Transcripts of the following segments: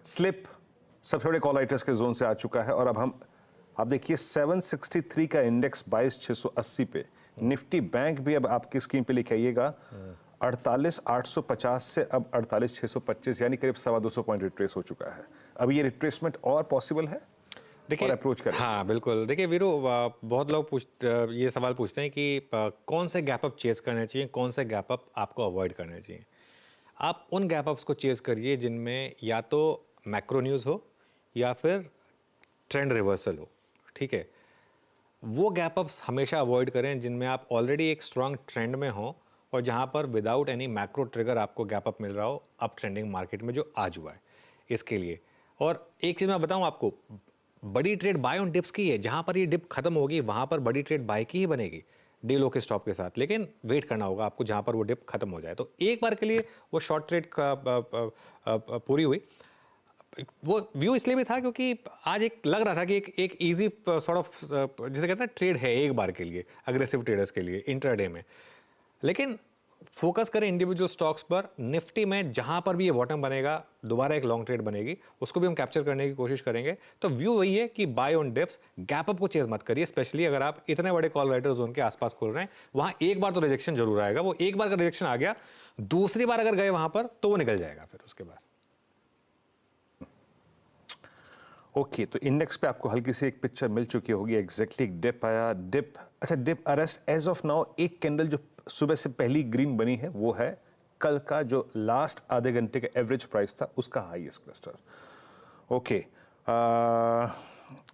Slip सबसे बड़े call writers के जोन से आ चुका है और अब हम आप देखिए 763 का इंडेक्स 22,680 पे। निफ्टी बैंक भी अब आपकी स्क्रीन पे लिखे आइएगा 48,850 से अब 48,625 यानी करीब 250 पॉइंट रिट्रेस हो चुका है। अब ये रिट्रेसमेंट और पॉसिबल है और अप्रोच करें। हाँ बिल्कुल। देखिए वीरू, बहुत लोग ये सवाल पूछते हैं कि कौन से गैप अप चेस करने चाहिए, कौन से गैप अप आपको अवॉइड करने चाहिए। आप उन गैप अप्स को चेस करिए जिनमें या तो मैक्रो न्यूज़ हो या फिर ट्रेंड रिवर्सल हो। ठीक है, वो गैप अप्स हमेशा अवॉइड करें जिनमें आप ऑलरेडी एक स्ट्रांग ट्रेंड में हो और जहां पर विदाउट एनी मैक्रो ट्रिगर आपको गैप अप मिल रहा हो अप ट्रेंडिंग मार्केट में जो आज हुआ है इसके लिए। और एक चीज़ मैं बताऊं आपको, बड़ी ट्रेड बाय ऑन डिप्स की है। जहां पर ये डिप खत्म होगी वहां पर बड़ी ट्रेड बाय की ही बनेगी डे लो के स्टॉप के साथ, लेकिन वेट करना होगा आपको जहां पर वो डिप खत्म हो जाए। तो एक बार के लिए वो शॉर्ट ट्रेड पूरी हुई। वो व्यू इसलिए भी था क्योंकि आज एक लग रहा था कि एक इजी सॉर्ट ऑफ जिसे कहते हैं ट्रेड है एक बार के लिए, अग्रेसिव ट्रेडर्स के लिए इंट्राडे में। लेकिन फोकस करें इंडिविजुअल स्टॉक्स पर। निफ्टी में जहां पर भी ये बॉटम बनेगा दोबारा एक लॉन्ग ट्रेड बनेगी, उसको भी हम कैप्चर करने की कोशिश करेंगे। तो व्यू वही है कि buy on dips, gap up को चेज मत करिए, स्पेशली अगर आप इतने बड़े कॉल राइटर जोन के आसपास खोल रहे हैं। वहां एक बार तो रिजेक्शन जरूर आएगा, वो एक बार का रिजेक्शन आ गया, दूसरी बार अगर गए वहां पर तो वो निकल जाएगा फिर उसके बाद। ओके, तो इंडेक्स पे आपको हल्की सी एक पिक्चर मिल चुकी होगी। एग्जैक्टली एक डिप आया, डिप अच्छा dip arrest as of now. एक कैंडल जो सुबह से पहली ग्रीन बनी है वो है कल का जो लास्ट आधे घंटे का एवरेज प्राइस था उसका हाईएस्ट क्लस्टर। ओके,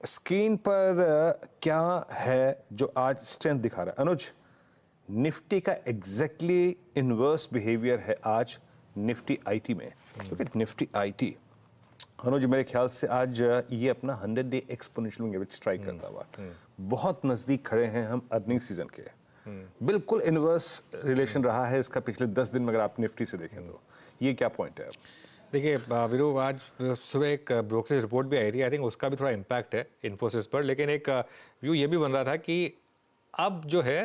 स्क्रीन पर क्या है जो आज स्ट्रेंथ दिखा रहा है अनुज? निफ्टी का एग्जैक्टली इनवर्स बिहेवियर है आज निफ्टी आईटी में, क्योंकि निफ्टी आईटी अनुज मेरे ख्याल से आज ये अपना 100 डे एक्सपोनेंशियल एवरेज स्ट्राइक करता हुआ बहुत नजदीक खड़े हैं हम अर्निंग सीजन के। बिल्कुल इनवर्स रिलेशन रहा है इसका पिछले 10 दिन में अगर आप निफ्टी से देखें तो। ये क्या पॉइंट है? देखिए वीरू, आज सुबह एक ब्रोकरेज रिपोर्ट भी आई थी, आई थिंक उसका भी थोड़ा इम्पैक्ट है इन्फोसिस पर। लेकिन एक व्यू ये भी बन रहा था कि अब जो है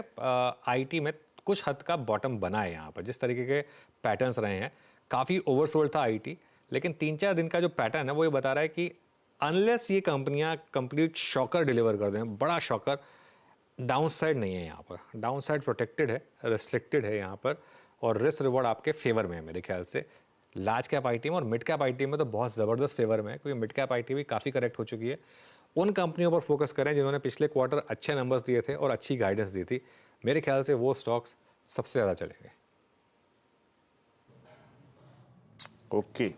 आईटी में कुछ हद का बॉटम बना है। यहाँ पर जिस तरीके के पैटर्न्स रहे हैं, काफ़ी ओवरसोल्ड था आईटी, लेकिन 3-4 दिन का जो पैटर्न है वो ये बता रहा है कि अनलेस ये कंपनियां कंप्लीट शॉकर डिलीवर कर दें, बड़ा शॉकर, डाउन साइड नहीं है यहाँ पर। डाउन साइड प्रोटेक्टेड है, रिस्ट्रिक्टेड है यहाँ पर, और रिस्क रिवॉर्ड आपके फेवर में है मेरे ख्याल से। लार्ज कैप आईटी में और मिड कैप आईटी में तो बहुत ज़बरदस्त फेवर में है, क्योंकि मिड कैप आईटी भी काफ़ी करेक्ट हो चुकी है। उन कंपनियों पर फोकस करें जिन्होंने पिछले क्वार्टर अच्छे नंबर्स दिए थे और अच्छी गाइडेंस दी थी। मेरे ख्याल से वो स्टॉक्स सबसे ज़्यादा चलेंगे। ओके,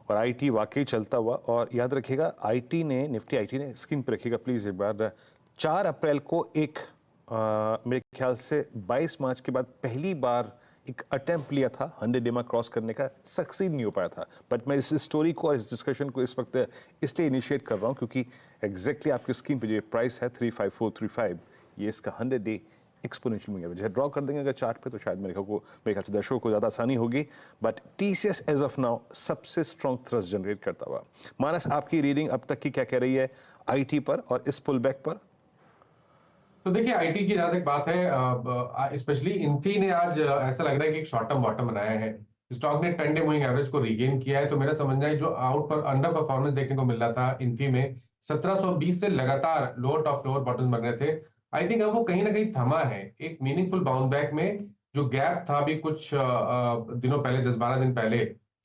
और आईटी वाकई चलता हुआ। और याद रखिएगा आईटी ने, निफ्टी आईटी ने, स्क्रीन पर रखिएगा प्लीज एक बार, 4 अप्रैल को एक मेरे ख्याल से 22 मार्च के बाद पहली बार एक अटेम्प्ट लिया था 100 डे क्रॉस करने का, सक्सीड नहीं हो पाया था। बट मैं इस स्टोरी को और इस डिस्कशन को इस वक्त इसलिए इनिशिएट कर रहा हूँ क्योंकि एग्जैक्टली आपकी स्क्रीन पे जो प्राइस है 35435, ये इसका 100 डे एक्सपोनेंशियल मूविंग एवरेज है। ड्रॉ कर देंगे अगर चार्ट पे तो शायद मेरे ख्याल से दर्शकों को ज़्यादा आसानी होगी। But TCS as of now सबसे स्ट्रॉन्ग थ्रस्ट जनरेट करता हुआ। मानस, आपकी रीडिंग अब तक की क्या कह रही है आईटी पर और इस पुल बैक पर? तो देखिए आईटी की जहां तक बात है, स्पेशली इन्फी ने आज ऐसा लग रहा है कि एक शॉर्ट टर्म बॉटम बनाया है। स्टॉक ने 10 डे मूविंग एवरेज को रीगेन किया है। तो मेरा समझना है जो आउट पर अंडर परफॉर्मेंस देखने को मिल रहा था इन्फी में, 1720 से लगातार लोअर टॉप लोअर बॉटम बन रहे थे। आई थिंक अब वो कहीं ना कहीं थमा है एक मीनिंगफुल बाउंस बैक में। जो गैप था अभी कुछ दिनों पहले, 10-12 दिन पहले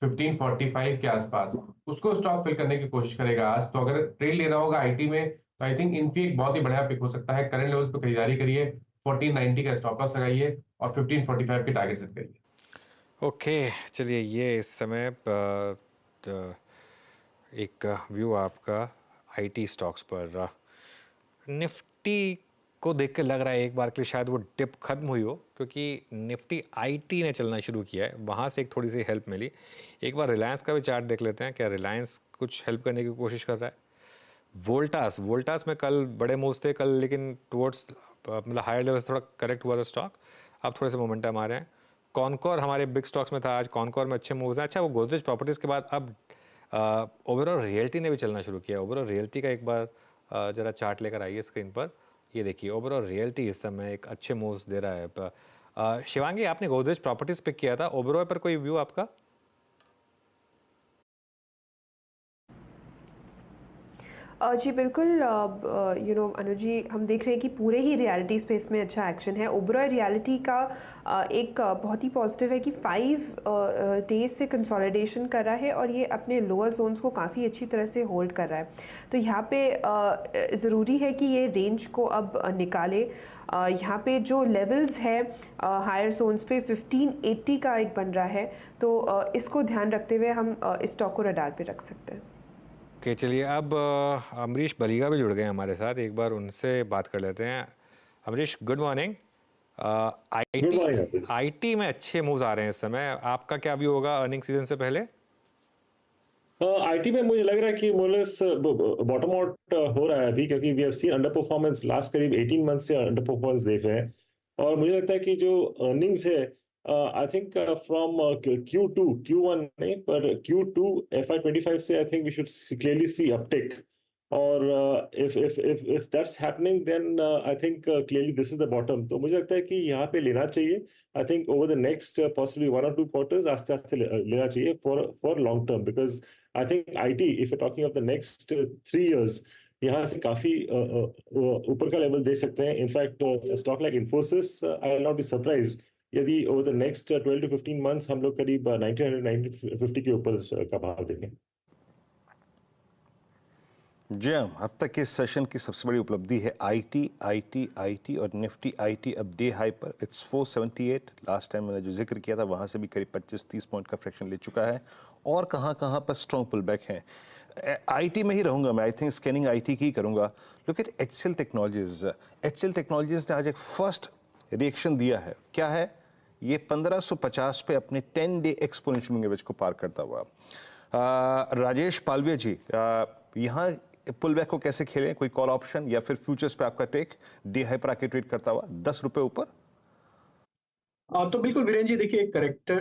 1545 के आसपास, उसको स्टॉक फिल करने की कोशिश करेगा आज। तो अगर ट्रेड लेना होगा आईटी में तो आई थिंक इन्फी एक बहुत ही बढ़िया पिक हो सकता है। करंट लेवल्स पे खरीदारी करिए, 1490 का स्टॉप लॉस लगाइए और 1545 के टारगेट सेट करिए। ओके, चलिए ये इस समय एक व्यू आपका आईटी स्टॉक्स पर। निफ्टी को देख के लग रहा है एक बार के लिए शायद वो डिप खत्म हुई हो, क्योंकि निफ्टी आईटी ने चलना शुरू किया है, वहाँ से एक थोड़ी सी हेल्प मिली। एक बार रिलायंस का भी चार्ट देख लेते हैं, क्या रिलायंस कुछ हेल्प करने की कोशिश कर रहा है। वोल्टास में कल बड़े मूव्स थे कल, लेकिन टुवर्ड्स मतलब हायर लेवल से थोड़ा करेक्ट हुआ था स्टॉक, अब थोड़े से मोमेंटम आ रहे हैं। कॉनकॉर हमारे बिग स्टॉक्स में था आज, कॉनकॉर में अच्छे मूव्स हैं। अच्छा, वो गोदरेज प्रॉपर्टीज़ के बाद अब ओवरऑल रियल्टी ने भी चलना शुरू किया। ओवरऑल रियल्टी का एक बार ज़रा चार्ट लेकर आइए स्क्रीन पर। ये देखिए ओवरऑल रियल्टी इस समय एक अच्छे मूव्स दे रहा है। शिवांगी, आपने गोदरेज प्रॉपर्टीज़ पिक किया था, ओवरऑल पर कोई व्यू आपका? जी बिल्कुल, अनुज जी, हम देख रहे हैं कि पूरे ही रियलिटी स्पेस में अच्छा एक्शन है। ओबरॉय रियलिटी का एक बहुत ही पॉजिटिव है कि 5 डेज से कंसोलिडेशन कर रहा है और ये अपने लोअर जोन्स को काफ़ी अच्छी तरह से होल्ड कर रहा है। तो यहाँ पे ज़रूरी है कि ये रेंज को अब निकाले। यहाँ पे जो लेवल्स है हायर जोन्स पे 1580 का एक बन रहा है, तो इसको ध्यान रखते हुए हम इस स्टॉक को रडार पे रख सकते हैं। ओके, चलिए अब अमरीश बलिगा भी जुड़ गए हैं हमारे साथ, एक बार उनसे बात कर लेते हैं। Amrish, good morning. Good IT morning Aatish. IT में अच्छे मूव्स आ रहे हैं इस समय, आपका क्या व्यू होगा अर्निंग सीजन से पहले? आईटी में मुझे लग रहा है कि मोरलेस बॉटम आउट हो रहा है अभी, क्योंकि we have seen under performance last करीब 18 मंथ से अंडर परफॉर्मेंस देख रहे हैं। और मुझे लगता है कि जो अर्निंग्स है, I think from Q2 Q1 नहीं पर Q2 FY25 से I think we should clearly see uptick. और if that's happening then I think clearly this is the bottom। तो मुझे लगता है कि यहाँ पे लेना चाहिए। I think over the next possibly 1 or 2 quarters आस्ते आस्ते लेना चाहिए for long term, because I think IT, if you're talking of the next 3 years, यहाँ से काफी ऊपर का लेवल दे सकते हैं। In fact stock like Infosys, I will not be surprised यदि over the next 12 to 15 months हम लोग करीब 1950 के ऊपर का भाव देखें। जी हाँ, अब तक के सेशन की सबसे बड़ी उपलब्धि है आईटी और निफ्टी आईटी अब डे हाई पर, इट्स 478। लास्ट टाइम मैंने जो जिक्र किया था वहाँ से भी करीब 25-30 पॉइंट का फ्रैक्शन ले चुका है। और कहाँ कहाँ पर स्ट्रॉन्ग पुल बैक है। आईटी में ही रहूँगा मैं, आई थिंक स्कैनिंग आईटी की ही करूँगा। Look at HCL technologies. HCL technologies ने आज एक फर्स्ट रिएक्शन दिया है। क्या है ये? 1550 पे अपने 10-day एक्सपोनेंशियल मूविंग एवरेज को पार करता हुआ। राजेश पालवे जी, यहाँ पुल बैक को कैसे खेलें? कोई कॉल ऑप्शन या फिर फ्यूचर्स पे आपका टेक? डे हाई पर आके ट्रेड करता हुआ 10 रुपए ऊपर। तो बिल्कुल वीरेंद्र जी, देखिए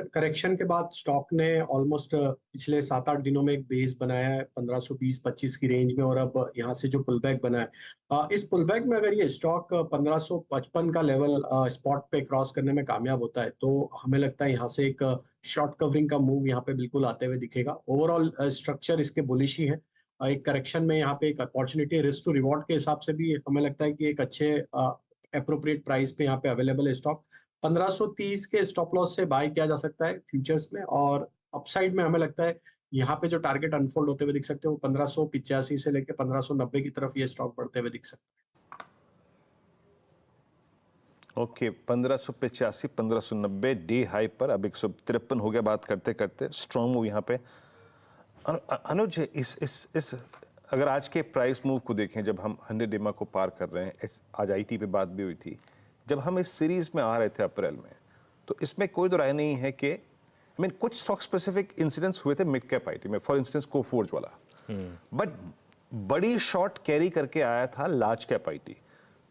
करेक्शन के बाद स्टॉक ने ऑलमोस्ट पिछले 7-8 दिनों में एक बेस बनाया है 1520-25 की रेंज में, और अब यहाँ से जो पुलबैक बना है, इस पुलबैक में अगर ये स्टॉक 1555 का लेवल स्पॉट पे क्रॉस करने में कामयाब होता है तो हमें लगता है यहाँ से एक शॉर्ट कवरिंग का मूव यहाँ पे बिल्कुल आते हुए दिखेगा। ओवरऑल स्ट्रक्चर इसके बुलिश ही है। एक करेक्शन में यहाँ पे एक अपॉर्चुनिटी रिस्क टू रिवॉर्ड के हिसाब से भी हमें लगता है कि एक अच्छे अप्रोप्रिएट प्राइस पे यहाँ पे अवेलेबल है स्टॉक। 1530 के स्टॉप लॉस से बाय किया जा सकता है फ्यूचर्स में, और अपसाइड में हमें लगता है यहाँ पे जो टारगेट अनफोल्ड होते हुए दिख सकते हैं वो 1585 से लेकर 1590 की तरफ ये स्टॉक बढ़ते हुए दिख सकते हैं। ओके, 1585 1590 डे हाई पर, अब 153 हो गया बात करते करते। स्ट्रॉन्ग मूव यहाँ पे। अनुज, इस अगर आज के प्राइस मूव को देखें, जब हम 100 EMA को पार कर रहे हैं, आज आईटी पे बात भी हुई थी, जब हम इस सीरीज में आ रहे थे अप्रैल में, तो इसमें कोई दो राय नहीं है कि कुछ स्टॉक स्पेसिफिक इंसिडेंट्स हुए थे मिड कैप आईटी में, फॉर इंस्टेंस कोफोर्ज वाला, बट बड़ी शॉर्ट कैरी करके आया था लार्ज कैप आईटी।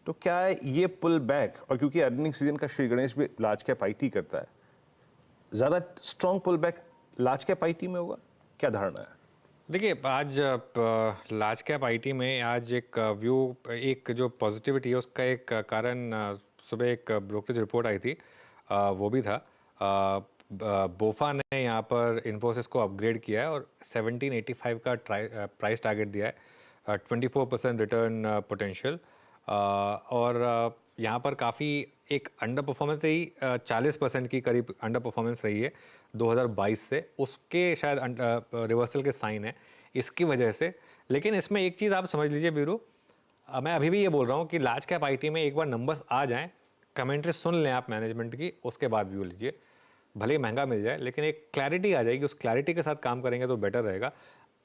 तो क्या है ये पुल बैक, और क्योंकि अर्निंग सीजन का श्री गणेश भी लार्ज कैप आईटी करता है, ज्यादा strong pull back large cap IT में होगा? क्या धारणा है? देखिए, आज लार्ज कैप आईटी में आज एक व्यू, एक जो पॉजिटिविटी है उसका एक कारण, सुबह एक ब्रोकरेज रिपोर्ट आई थी, वो भी था। बोफा ने यहाँ पर इन्फोसिस को अपग्रेड किया है और 1785 का प्राइस टारगेट दिया है, 24% रिटर्न पोटेंशियल, और यहाँ पर काफ़ी एक अंडर परफॉर्मेंस रही, 40% की करीब अंडर परफॉर्मेंस रही है 2022 से, उसके शायद रिवर्सल के साइन है इसकी वजह से। लेकिन इसमें एक चीज़ आप समझ लीजिए बीरू, मैं अभी भी ये बोल रहा हूँ कि लार्ज कैप आईटी में एक बार नंबर्स आ जाएं, कमेंट्री सुन लें आप मैनेजमेंट की, उसके बाद व्यू लीजिए। भले ही महंगा मिल जाए लेकिन एक क्लैरिटी आ जाएगी, उस क्लैरिटी के साथ काम करेंगे तो बेटर रहेगा।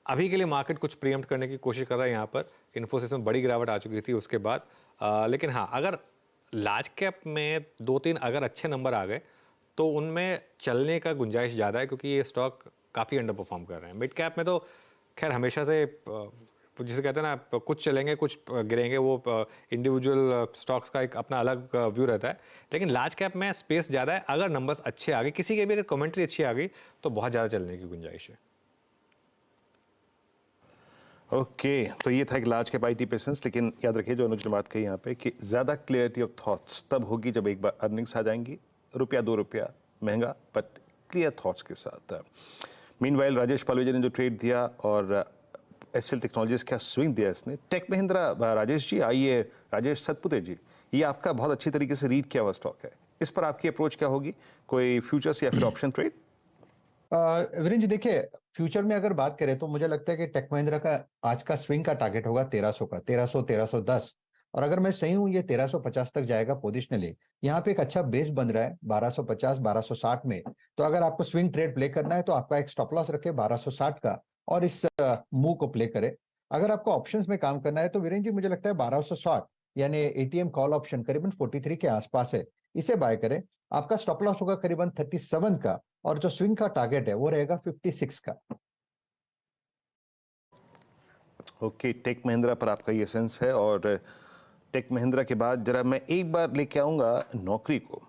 अभी के लिए मार्केट कुछ प्रीएम्प्ट करने की कोशिश कर रहा है, यहाँ पर इन्फोसिस में बड़ी गिरावट आ चुकी थी उसके बाद, लेकिन हाँ, अगर लार्ज कैप में 2-3 अगर अच्छे नंबर आ गए तो उनमें चलने का गुंजाइश ज़्यादा है, क्योंकि ये स्टॉक काफ़ी अंडर परफॉर्म कर रहे हैं। मिड कैप में तो खैर हमेशा से जिसे कहते हैं ना, कुछ चलेंगे कुछ गिरेंगे, वो इंडिविजुअल स्टॉक्स का एक अपना अलग व्यू रहता है, लेकिन लार्ज कैप में स्पेस ज़्यादा है। अगर नंबर्स अच्छे आ गए, किसी के भी अगर कमेंट्री अच्छी आ गई तो बहुत ज़्यादा चलने की गुंजाइश है। ओके, तो ये था एक लार्ज कैप आईटी पेशेंस, लेकिन याद रखिए जो अनुज ने बात कही यहाँ पे कि ज़्यादा क्लियरिटी ऑफ थॉट्स तब होगी जब एक बार अर्निंग्स आ जाएंगी, ₹1-2 महंगा बट क्लियर थॉट्स के साथ। मीनवाइल राजेश पालवे जी ने जो ट्रेड दिया और एचसीएल टेक्नोलॉजीज क्या स्विंग दिया इसने। टेक महिंद्रा, राजेश जी आइए, राजेश सतपुते जी, ये आपका बहुत अच्छी तरीके से रीड किया हुआ स्टॉक है, इस पर आपकी अप्रोच क्या होगी? कोई फ्यूचर्स या फिर ऑप्शन ट्रेड? वीरेंद्र जी देखिए, फ्यूचर में अगर बात करें तो मुझे लगता है कि टेक महिंद्रा का आज का स्विंग का टारगेट होगा 1300 का, 1300 1310। और अगर मैं सही हूं, ये 1350 तक जाएगा पोजिशनली। यहाँ पे एक अच्छा बेस बन रहा है 1250 1260 में। तो अगर आपको स्विंग ट्रेड प्ले करना है तो आपका एक स्टॉप लॉस रखे 1260 का और इस मूव को प्ले करे। अगर आपको ऑप्शंस में काम करना है तो वीरेंद्र जी मुझे लगता है 1260 यानी एटीएम कॉल ऑप्शन करीबन 43 के आसपास है, इसे बाय करें। आपका स्टॉप लॉस होगा करीबन 37 का और जो स्विंग का टारगेट है वो रहेगा 56 का। ओके, टेक महिंद्रा पर आपका ये सेंस है। और टेक महिंद्रा के बाद जरा मैं एक बार लेके आऊँगा नौकरी को,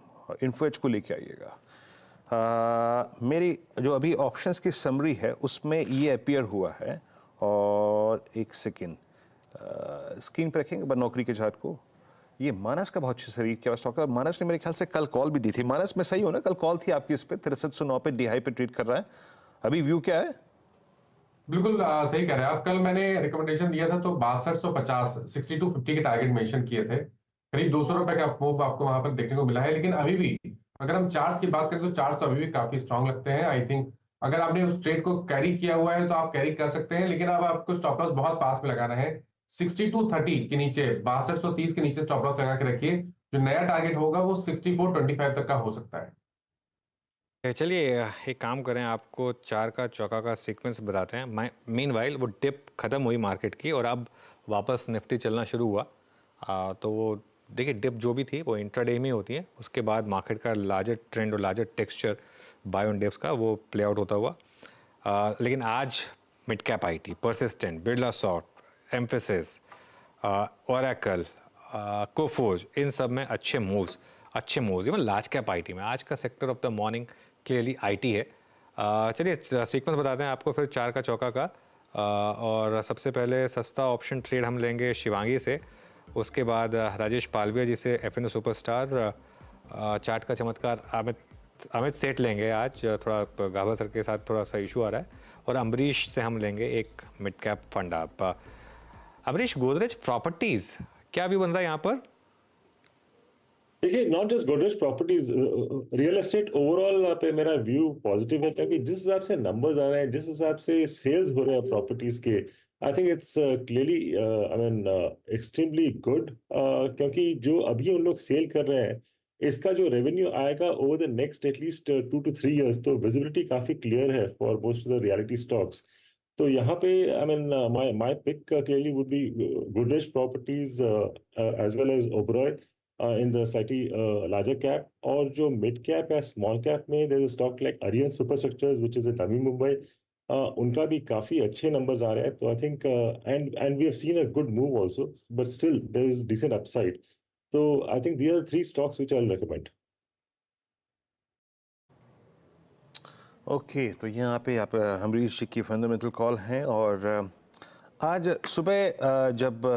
इन्फोएज को लेके आइएगा। मेरी जो अभी ऑप्शंस की समरी है उसमें ये अपीयर हुआ है। और एक सेकेंड स्क्रीन पर रखेंगे पर नौकरी के चार्ट को। ये मानस का बहुत अच्छे से रीड किया स्टॉक है। मानस ने मेरे ख्याल से कल कॉल भी दी थी। मानस में सही हो ना, कल कॉल थी आपकी इस पे 6309 पे डी हाई पे ट्रेड कर रहा है। अभी व्यू क्या है? बिल्कुल सही कह रहे हैं आप। कल मैंने रिकमेंडेशन दिया था तो 6250 6250 के टारगेट मेंशन किए थे। करीब 200 रुपए का मूव आपको वहां पर देखने को मिला है। लेकिन अभी भी अगर हम चार्ट्स की बात करें तो चार्ट्स तो अभी भी काफी स्ट्रांग लगते हैं। आई थिंक अगर आपने उस ट्रेड को कैरी किया हुआ है तो आप कैरी कर सकते हैं, लेकिन अब आपको स्टॉप लॉस बहुत पास में लगाना है। 6230 के नीचे, 6230 के नीचे स्टॉप लॉस लगा के रखिए। जो नया टारगेट होगा वो 6425 तक का हो सकता है। चलिए एक काम करें, आपको चार का चौका का सीक्वेंस बताते हैं। मीनवाइल वो डिप खत्म हुई मार्केट की और अब वापस निफ्टी चलना शुरू हुआ। तो वो देखिए, डिप जो भी थी वो इंट्राडे में होती है, उसके बाद मार्केट का लार्जर ट्रेंड और larger texture buy on dips का वो प्ले आउट होता हुआ। लेकिन आज mid cap IT, Persistent, Birla soft, Mphasis, Oracle, Coforge, इन सब में अच्छे moves even large cap IT में। आज का sector of the morning clearly IT है। चलिए सीक्वेंस बताते हैं आपको फिर चार का चौका का। और सबसे पहले सस्ता ऑप्शन ट्रेड हम लेंगे शिवांगी से, उसके बाद राजेश पालविया जी से एफएनओ सुपरस्टार, चार्ट का चमत्कार अमित सेठ लेंगे। आज थोड़ा गाभा सर के साथ थोड़ा सा इशू आ रहा है। और अम्बरीश से हम लेंगे एक मिड कैप फंड। आप अम्बरीश, गोदरेज प्रॉपर्टीज क्या भी बन रहा है यहाँ पर? देखिए, not just Godrej properties, real estate overall पे मेरा व्यू पॉजिटिव है, क्योंकि जिस हिसाब से नंबर्स आ रहे हैं, जिस हिसाब से सेल्स हो रहे हैं प्रॉपर्टीज के, I think it's clearly I mean extremely good. क्योंकि जो अभी उन लोग सेल कर रहे हैं, इसका जो रेवेन्यू आएगा over the next at least 2 to 3 years, तो विजिबिलिटी काफी क्लियर है for most of the realty stocks. तो यहाँ पे I mean my pick clearly would be Godrej properties as well as Oberoi in the slightly larger cap, और जो mid cap या small cap में there is a stock like Arihant Superstructures which is in Navi Mumbai, उनका भी काफी अच्छे numbers आ रहे हैं। तो I think and we have seen a good move also, but still there is decent upside. So I think these are the 3 stocks which I'll recommend. Okay, तो यहाँ पे आप अम्बरीश जी की फंडामेंटल कॉल हैं। और आज सुबह जब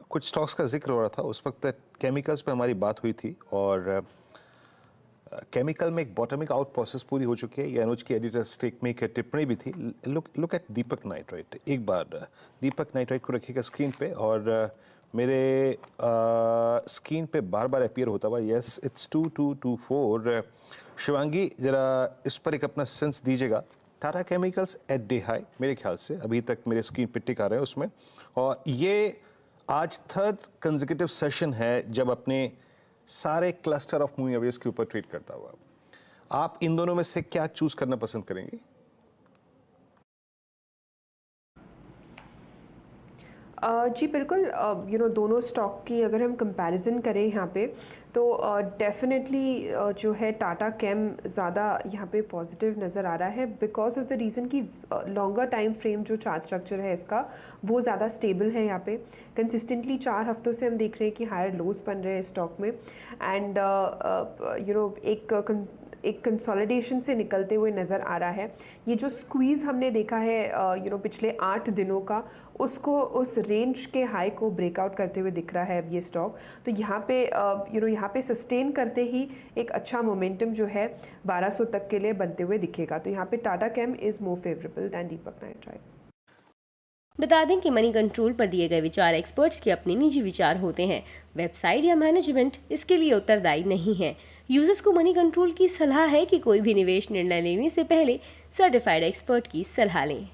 कुछ स्टॉक्स का जिक्र हो रहा था उस वक्त केमिकल्स पे हमारी बात हुई थी। और केमिकल में एक बॉटमिंग आउट प्रोसेस पूरी हो चुकी है। ये अनुज की एडिटर स्टेक में एक टिप्पणी भी थी। Look at Deepak nitrite. एक बार दीपक नाइट्राइट को रखिएगा स्क्रीन पे। और मेरे स्क्रीन पे बार बार अपीयर होता हुआ, यस इट्स 2224। शिवांगी जरा इस पर एक अपना सेंस दीजिएगा। Tata chemicals at day high मेरे ख्याल से अभी तक मेरे स्क्रीन पे टिक आ रहे हैं उसमें। और ये आज थर्ड कंसेक्यूटिव सेशन है जब अपने सारे क्लस्टर ऑफ मूविंग एवरेज के ऊपर ट्रेड करता हुआ। आप इन दोनों में से क्या चूज करना पसंद करेंगे? जी बिल्कुल। दोनों स्टॉक की अगर हम कंपैरिजन करें यहाँ पे तो डेफिनेटली जो है टाटा केम ज़्यादा यहाँ पे पॉजिटिव नज़र आ रहा है, बिकॉज ऑफ द रीज़न कि लॉन्गर टाइम फ्रेम जो चार्ट स्ट्रक्चर है इसका वो ज़्यादा स्टेबल है। यहाँ पे कंसिस्टेंटली 4 हफ्तों से हम देख रहे हैं कि हायर लोज बन रहे हैं स्टॉक में। एंड एक कंसोलिडेशन से निकलते हुए नज़र आ रहा है। ये जो स्क्वीज़ हमने देखा है पिछले 8 दिनों का, उसको उस रेंज के हाई को ब्रेकआउट करते हुए दिख रहा है अब ये स्टॉक। तो यहाँ पे यहाँ पे सस्टेन करते ही एक अच्छा मोमेंटम जो है 1200 तक के लिए बनते हुए दिखेगा। तो यहाँ पे Tata Chem is more favourable than Deepak Nitrite. बता दें कि मनी कंट्रोल पर दिए गए विचार एक्सपर्ट्स के अपने निजी विचार होते हैं। वेबसाइट या मैनेजमेंट इसके लिए उत्तरदायी नहीं है। यूजर्स को मनी कंट्रोल की सलाह है कि कोई भी निवेश निर्णय लेने से पहले सर्टिफाइड एक्सपर्ट की सलाह लें।